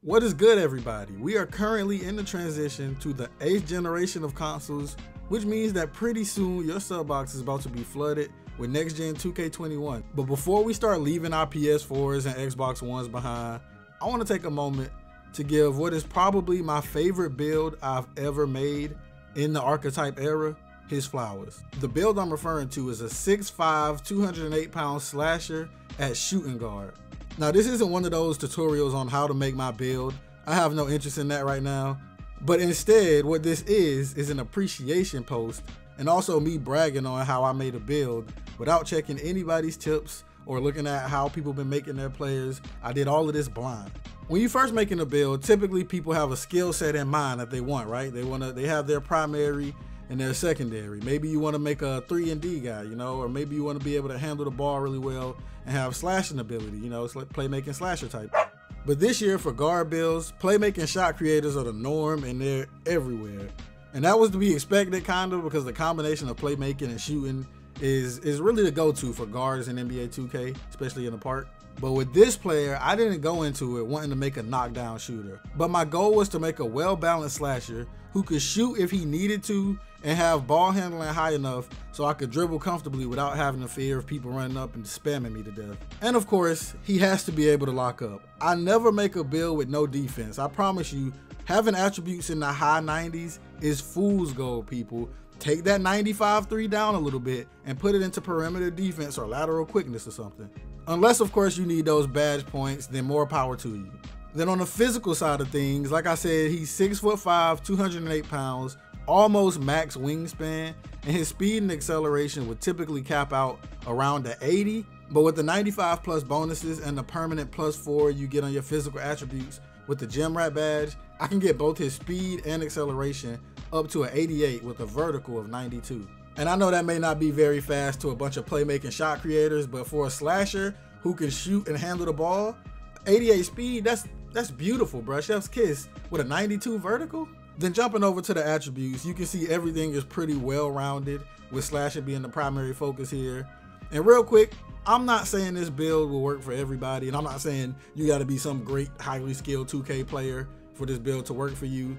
What is good, everybody? We are currently in the transition to the 8th generation of consoles, which means that pretty soon your sub box is about to be flooded with next gen 2K21. But before we start leaving our PS4s and Xbox Ones behind, I want to take a moment to give what is probably my favorite build I've ever made in the archetype era his flowers. The build I'm referring to is a 6'5", 208-pound slasher at shooting guard. Now, this isn't one of those tutorials on how to make my build. I have no interest in that right now. But instead, what this is an appreciation post and also me bragging on how I made a build without checking anybody's tips or looking at how people been making their players. I did all of this blind. When you first making a build, typically people have a skill set in mind that they want, right? They have their primary and their secondary. Maybe you want to make a 3-and-D guy, you know, or maybe you want to be able to handle the ball really well and have slashing ability, you know, it's like playmaking slasher type. But this year for guard builds, playmaking shot creators are the norm and they're everywhere. And that was to be expected kind of, because the combination of playmaking and shooting is really the go-to for guards in NBA 2K, especially in the park. But with this player, I didn't go into it wanting to make a knockdown shooter. But my goal was to make a well-balanced slasher who could shoot if he needed to and have ball handling high enough so I could dribble comfortably without having the fear of people running up and spamming me to death. And of course, he has to be able to lock up. I never make a build with no defense. I promise you, having attributes in the high 90s is fool's gold, people. Take that 95-3 down a little bit and put it into perimeter defense or lateral quickness or something. Unless, of course, you need those badge points, then more power to you. Then on the physical side of things, like I said, he's 6'5", 208 pounds, almost max wingspan, and his speed and acceleration would typically cap out around the 80, but with the 95 plus bonuses and the permanent +4 you get on your physical attributes with the Gem Rat badge, I can get both his speed and acceleration up to an 88 with a vertical of 92. And I know that may not be very fast to a bunch of playmaking shot creators, but for a slasher who can shoot and handle the ball, 88 speed, that's beautiful, bruh. Chef's kiss with a 92 vertical. Then jumping over to the attributes, you can see everything is pretty well-rounded, with slasher being the primary focus here. And real quick, I'm not saying this build will work for everybody, and I'm not saying you gotta be some great, highly skilled 2K player for this build to work for you.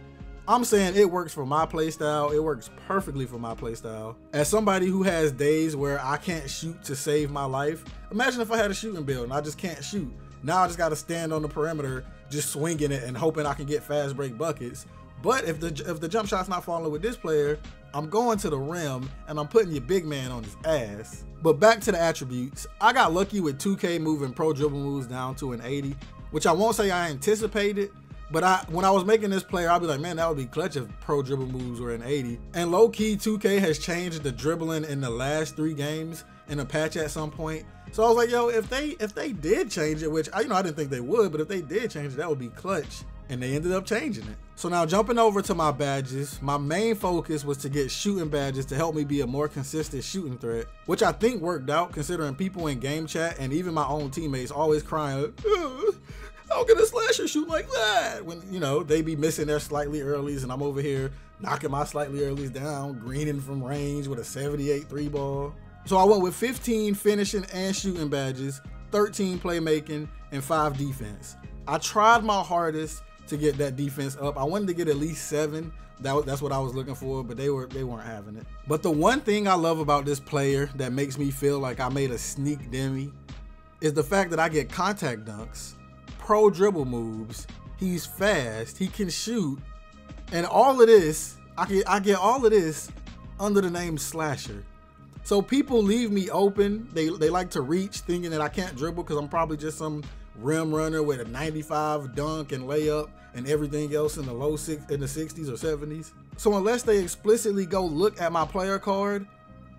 I'm saying it works for my playstyle. It works perfectly for my playstyle. As somebody who has days where I can't shoot to save my life, imagine if I had a shooting build and I just can't shoot. Now I just gotta stand on the perimeter, just swinging it and hoping I can get fast break buckets. But if the jump shot's not falling with this player, I'm going to the rim and I'm putting your big man on his ass. But back to the attributes, I got lucky with 2K moving pro dribble moves down to an 80, which I won't say I anticipated, but when I was making this player, I'd be like, man, that would be clutch if pro dribble moves were an 80. And low key, 2K has changed the dribbling in the last 3 games in a patch at some point. So I was like, yo, if they did change it, which I didn't think they would, but if they did change it, that would be clutch. And they ended up changing it. So now jumping over to my badges, my main focus was to get shooting badges to help me be a more consistent shooting threat, which I think worked out considering people in game chat and even my own teammates always crying, how can a slasher shoot like that? When, you know, they be missing their slightly earlies and I'm over here knocking my slightly earlies down, greening from range with a 78 3-ball. So I went with 15 finishing and shooting badges, 13 playmaking, and 5 defense. I tried my hardest to get that defense up. I wanted to get at least 7. That's what I was looking for, but they weren't having it. But the one thing I love about this player that makes me feel like I made a sneak demi is the fact that I get contact dunks, pro dribble moves, he's fast, he can shoot, and all of this, I get all of this under the name slasher. So people leave me open. They like to reach thinking that I can't dribble because I'm probably just some rim runner with a 95 dunk and layup and everything else in the in the 60s or 70s. So unless they explicitly go look at my player card,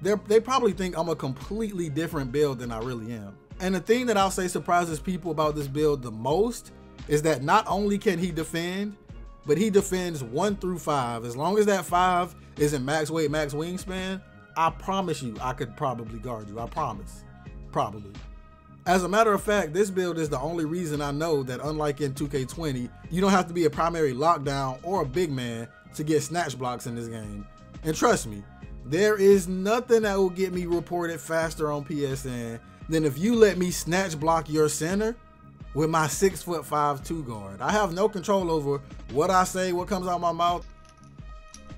they probably think I'm a completely different build than I really am. And the thing that I'll say surprises people about this build the most is that not only can he defend, but he defends 1 through 5. As long as that 5 isn't max weight, max wingspan, I promise you I could probably guard you. I promise. Probably. As a matter of fact, this build is the only reason I know that unlike in 2K20, you don't have to be a primary lockdown or a big man to get snatch blocks in this game. And trust me, there is nothing that will get me reported faster on PSN than if you let me snatch block your center with my 6'5" 2 guard. I have no control over what I say, what comes out my mouth.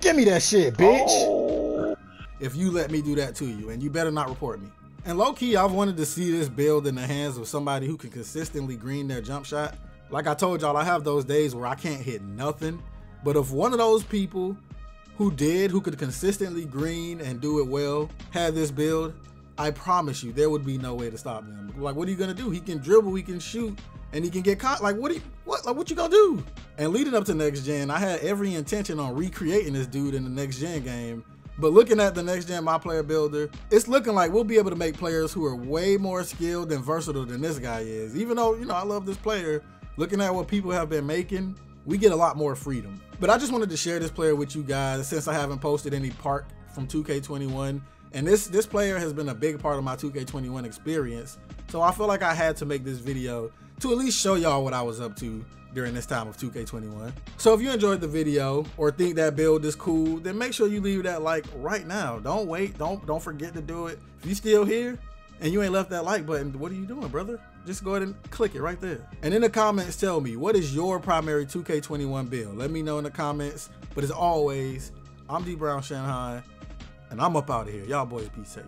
Give me that shit, bitch. Oh. If you let me do that to you, and you better not report me. And low key, I've wanted to see this build in the hands of somebody who can consistently green their jump shot. Like I told y'all, I have those days where I can't hit nothing. But if one of those people who could consistently green and do it well, had this build, I promise you, there would be no way to stop him. Like, what are you gonna do? He can dribble, he can shoot, and he can get caught. Like, what you gonna do? And leading up to next gen, I had every intention on recreating this dude in the next gen game. But looking at the next gen My Player Builder, it's looking like we'll be able to make players who are way more skilled and versatile than this guy is. Even though, I love this player, looking at what people have been making, we get a lot more freedom. But I just wanted to share this player with you guys since I haven't posted any part from 2K21. And this player has been a big part of my 2K21 experience. So I feel like I had to make this video to at least show y'all what I was up to during this time of 2K21. So if you enjoyed the video or think that build is cool, then make sure you leave that like right now. Don't wait, don't forget to do it. If you still here and you ain't left that like button, what are you doing, brother? Just go ahead and click it right there. And in the comments, tell me, what is your primary 2K21 build? Let me know in the comments. But as always, I'm DbrownShinhan, and I'm up out of here. Y'all boys be safe.